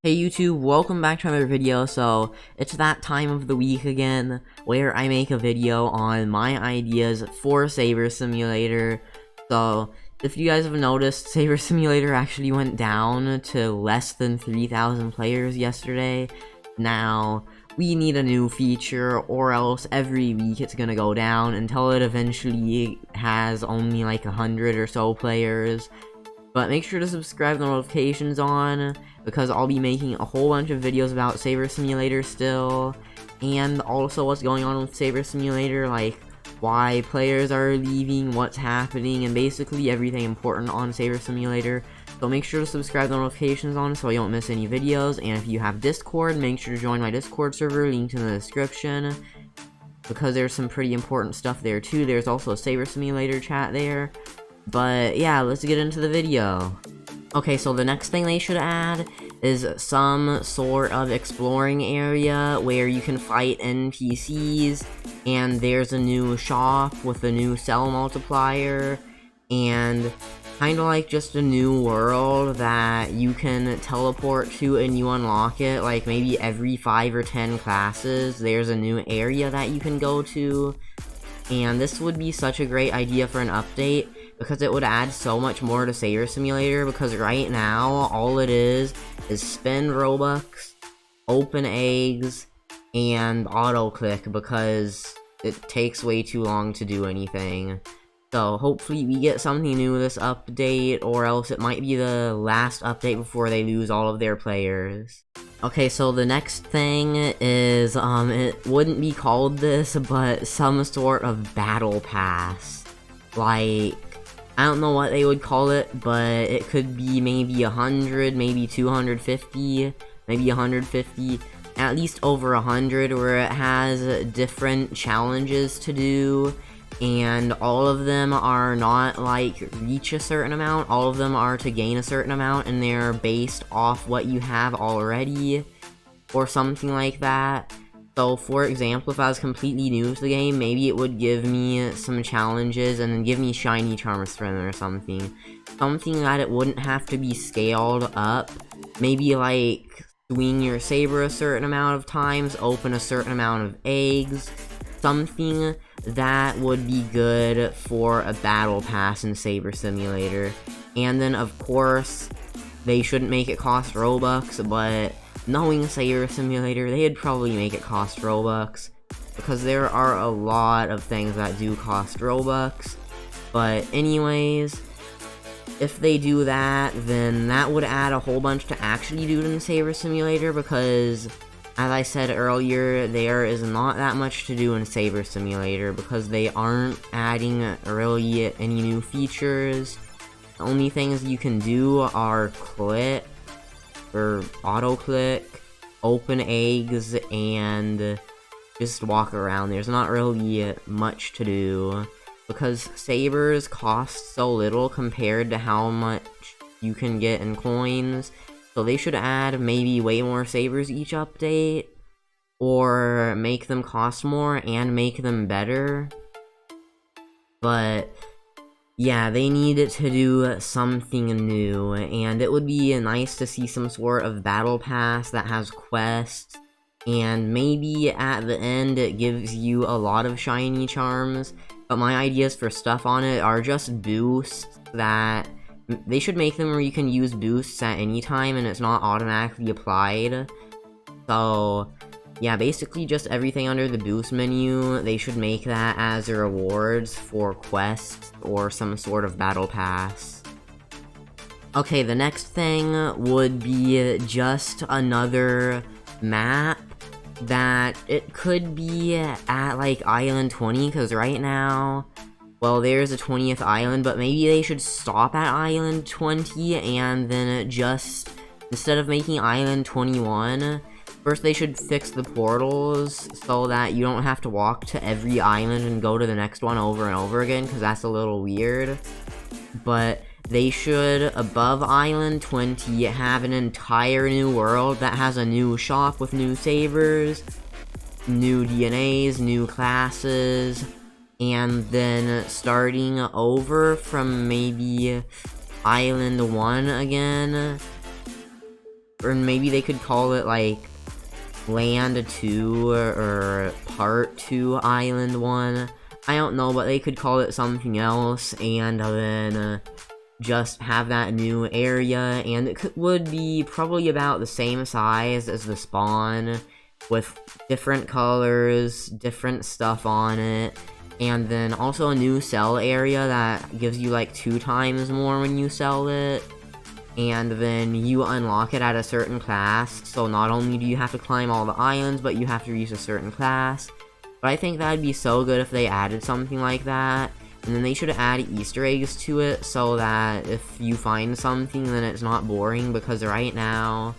Hey YouTube, welcome back to another video. So, it's that time of the week again, where I make a video on my ideas for Saber Simulator. So, if you guys have noticed, Saber Simulator actually went down to less than 3,000 players yesterday. Now, we need a new feature, or else every week it's gonna go down until it eventually has only like 100 or so players. But make sure to subscribe, the notifications on, because I'll be making a whole bunch of videos about Saber Simulator still, and also what's going on with Saber Simulator, like why players are leaving, what's happening, and basically everything important on Saber Simulator. So make sure to subscribe, the notifications on, so you don't miss any videos. And if you have Discord, make sure to join my Discord server, linked in the description, because there's some pretty important stuff there too. There's also a Saber Simulator chat there. But yeah, let's get into the video. Okay, so the next thing they should add is some sort of exploring area where you can fight NPCs, and there's a new shop with a new cell multiplier, and kind of like just a new world that you can teleport to and you unlock it, like maybe every 5 or 10 classes, there's a new area that you can go to. And this would be such a great idea for an update, because it would add so much more to Saber Simulator, because right now, all it is spend Robux, open eggs, and auto-click, because it takes way too long to do anything. So hopefully we get something new this update, or else it might be the last update before they lose all of their players. Okay, so the next thing is, it wouldn't be called this, but some sort of battle pass. Like, I don't know what they would call it, but it could be maybe 100, maybe 250, maybe 150, at least over 100, where it has different challenges to do, and all of them are not like reach a certain amount, all of them are to gain a certain amount, and they're based off what you have already, or something like that. So, for example, if I was completely new to the game, maybe it would give me some challenges and then give me shiny charms for them or something. Something that it wouldn't have to be scaled up. Maybe like swing your saber a certain amount of times, open a certain amount of eggs. Something that would be good for a battle pass in Saber Simulator. And then, of course, they shouldn't make it cost Robux, but knowing Saber Simulator, they'd probably make it cost Robux, because there are a lot of things that do cost Robux. But anyways, if they do that, then that would add a whole bunch to actually do in Saber Simulator, because, as I said earlier, there is not that much to do in Saber Simulator, because they aren't adding really any new features. The only things you can do are click, or auto-click, open eggs, and just walk around. There's not really much to do, because sabers cost so little compared to how much you can get in coins. So they should add maybe way more sabers each update, or make them cost more and make them better. But yeah, they need to do something new, and it would be nice to see some sort of battle pass that has quests, and maybe at the end it gives you a lot of shiny charms. But my ideas for stuff on it are just boosts that they should make them where you can use boosts at any time and it's not automatically applied. So yeah, basically just everything under the boost menu, they should make that as rewards for quests or some sort of battle pass. Okay, the next thing would be just another map that it could be at like Island 20, because right now, well, there's a 20th island, but maybe they should stop at Island 20 and then just, instead of making Island 21, first they should fix the portals so that you don't have to walk to every island and go to the next one over and over again, because that's a little weird. But they should, above Island 20, have an entire new world that has a new shop with new sabers, new DNAs, new classes, and then starting over from maybe Island 1 again, or maybe they could call it like Land 2 or Part 2 Island 1. I don't know, but they could call it something else, and then just have that new area, and it would be probably about the same size as the spawn, with different colors, different stuff on it, and then also a new sell area that gives you like 2 times more when you sell it. And then you unlock it at a certain class, so not only do you have to climb all the islands, but you have to reach a certain class. But I think that'd be so good if they added something like that. And then they should add Easter eggs to it, so that if you find something, then it's not boring, because right now,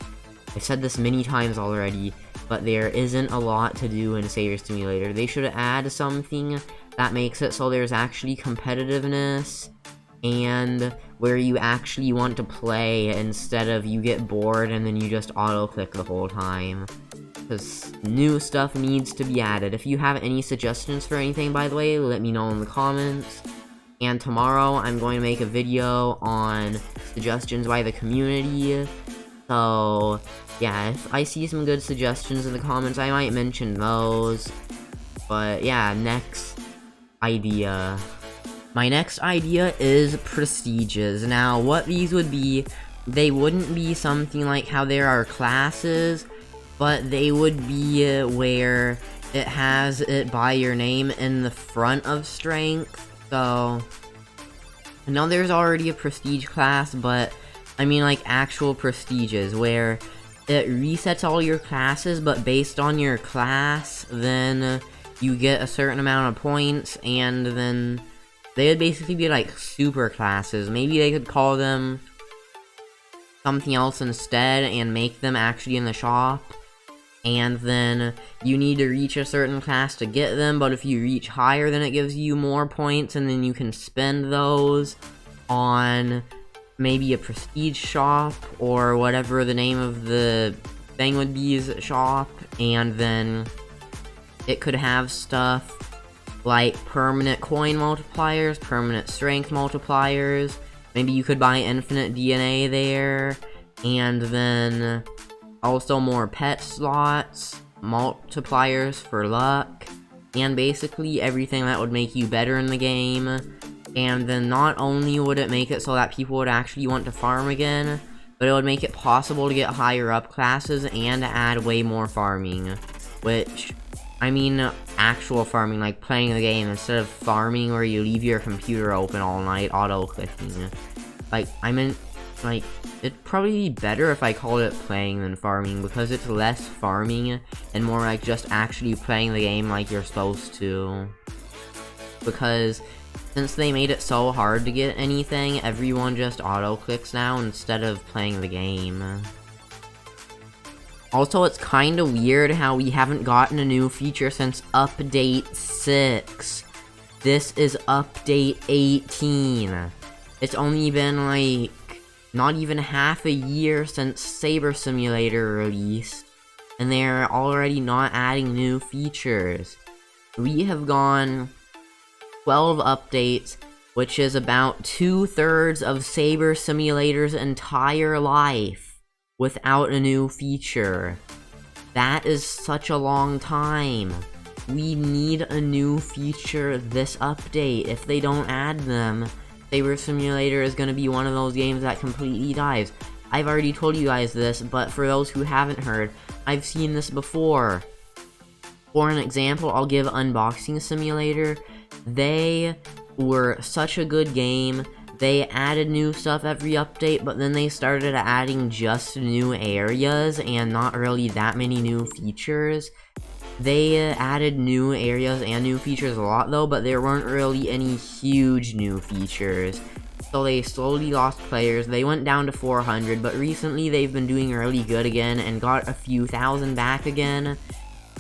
I've said this many times already, but there isn't a lot to do in Saber Simulator. They should add something that makes it so there's actually competitiveness, and where you actually want to play instead of you get bored and then you just auto-click the whole time. Because new stuff needs to be added. If you have any suggestions for anything, by the way, let me know in the comments. And tomorrow, I'm going to make a video on suggestions by the community. So, yeah, if I see some good suggestions in the comments, I might mention those. But, yeah, next idea. My next idea is prestiges. Now, what these would be, they wouldn't be something like how there are classes, but they would be where it has it by your name in the front of strength. So, I know there's already a prestige class, but I mean like actual prestiges, where it resets all your classes, but based on your class, then you get a certain amount of points, and then they would basically be like super classes. Maybe they could call them something else instead and make them actually in the shop. And then you need to reach a certain class to get them, but if you reach higher, then it gives you more points, and then you can spend those on maybe a prestige shop, or whatever the name of the thing would be is shop, and then it could have stuff like permanent coin multipliers, permanent strength multipliers, maybe you could buy infinite DNA there, and then also more pet slots, multipliers for luck, and basically everything that would make you better in the game. And then not only would it make it so that people would actually want to farm again, but it would make it possible to get higher up classes and add way more farming, which, I mean, actual farming, like playing the game, instead of farming where you leave your computer open all night, auto-clicking. Like, I meant, like, it'd probably be better if I called it playing than farming, because it's less farming, and more like just actually playing the game like you're supposed to. Because, since they made it so hard to get anything, everyone just auto-clicks now instead of playing the game. Also, it's kinda weird how we haven't gotten a new feature since Update 6. This is Update 18. It's only been, like, not even half a year since Saber Simulator released, and they're already not adding new features. We have gone 12 updates, which is about 2/3 of Saber Simulator's entire life, without a new feature. That is such a long time. We need a new feature this update. If they don't add them, Saber Simulator is going to be one of those games that completely dies. I've already told you guys this, but for those who haven't heard, I've seen this before. For an example, I'll give Unboxing Simulator. They were such a good game. They added new stuff every update, but then they started adding just new areas and not really that many new features. They added new areas and new features a lot though, but there weren't really any huge new features. So they slowly lost players. They went down to 400, but recently they've been doing really good again and got a few thousand back again.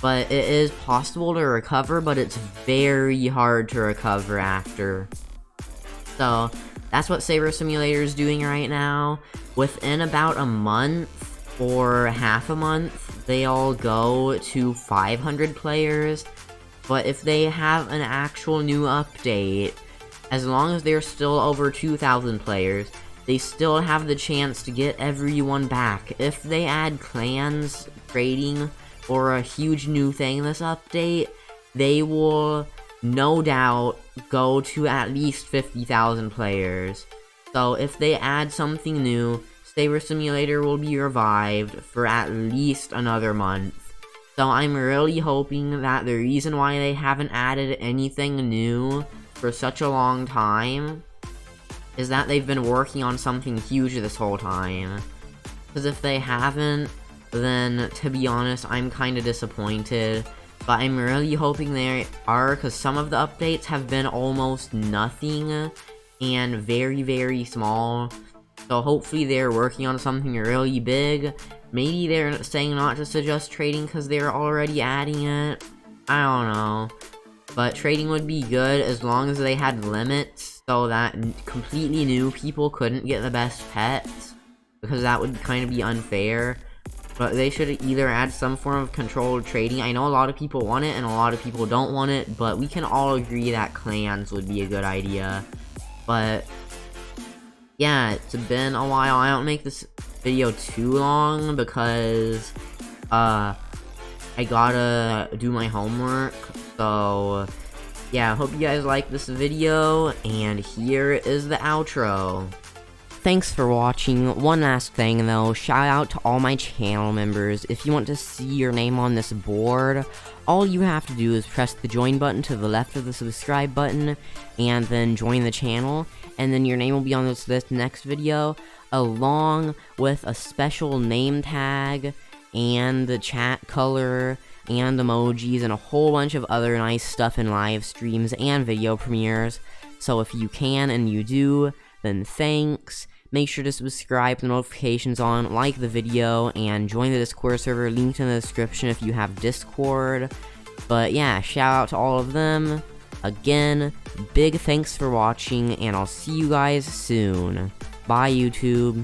But it is possible to recover, but it's very hard to recover after. So that's what Saber Simulator is doing right now. Within about a month or half a month, they'll go to 500 players. But if they have an actual new update, as long as they're still over 2,000 players, they still have the chance to get everyone back. If they add clans trading or a huge new thing this update, they will no doubt go to at least 50,000 players. So if they add something new, Saber Simulator will be revived for at least another month. So I'm really hoping that the reason why they haven't added anything new for such a long time is that they've been working on something huge this whole time. Because if they haven't, then to be honest, I'm kinda disappointed. But I'm really hoping they are, because some of the updates have been almost nothing and very, very small. So hopefully they're working on something really big. Maybe they're saying not to suggest trading because they're already adding it. I don't know. But trading would be good as long as they had limits so that completely new people couldn't get the best pets, because that would kind of be unfair. But they should either add some form of controlled trading. I know a lot of people want it and a lot of people don't want it, but we can all agree that clans would be a good idea. But yeah, it's been a while. I don't make this video too long because I gotta do my homework. So yeah, I hope you guys like this video, and here is the outro. Thanks for watching. One last thing though, shout out to all my channel members. If you want to see your name on this board, all you have to do is press the join button to the left of the subscribe button, and then join the channel, and then your name will be on this next video, along with a special name tag, and the chat color, and emojis, and a whole bunch of other nice stuff in live streams and video premieres. So if you can and you do, then thanks. Make sure to subscribe, the notifications on, like the video, and join the Discord server, linked in the description if you have Discord. But yeah, shout out to all of them. Again, big thanks for watching, and I'll see you guys soon. Bye, YouTube.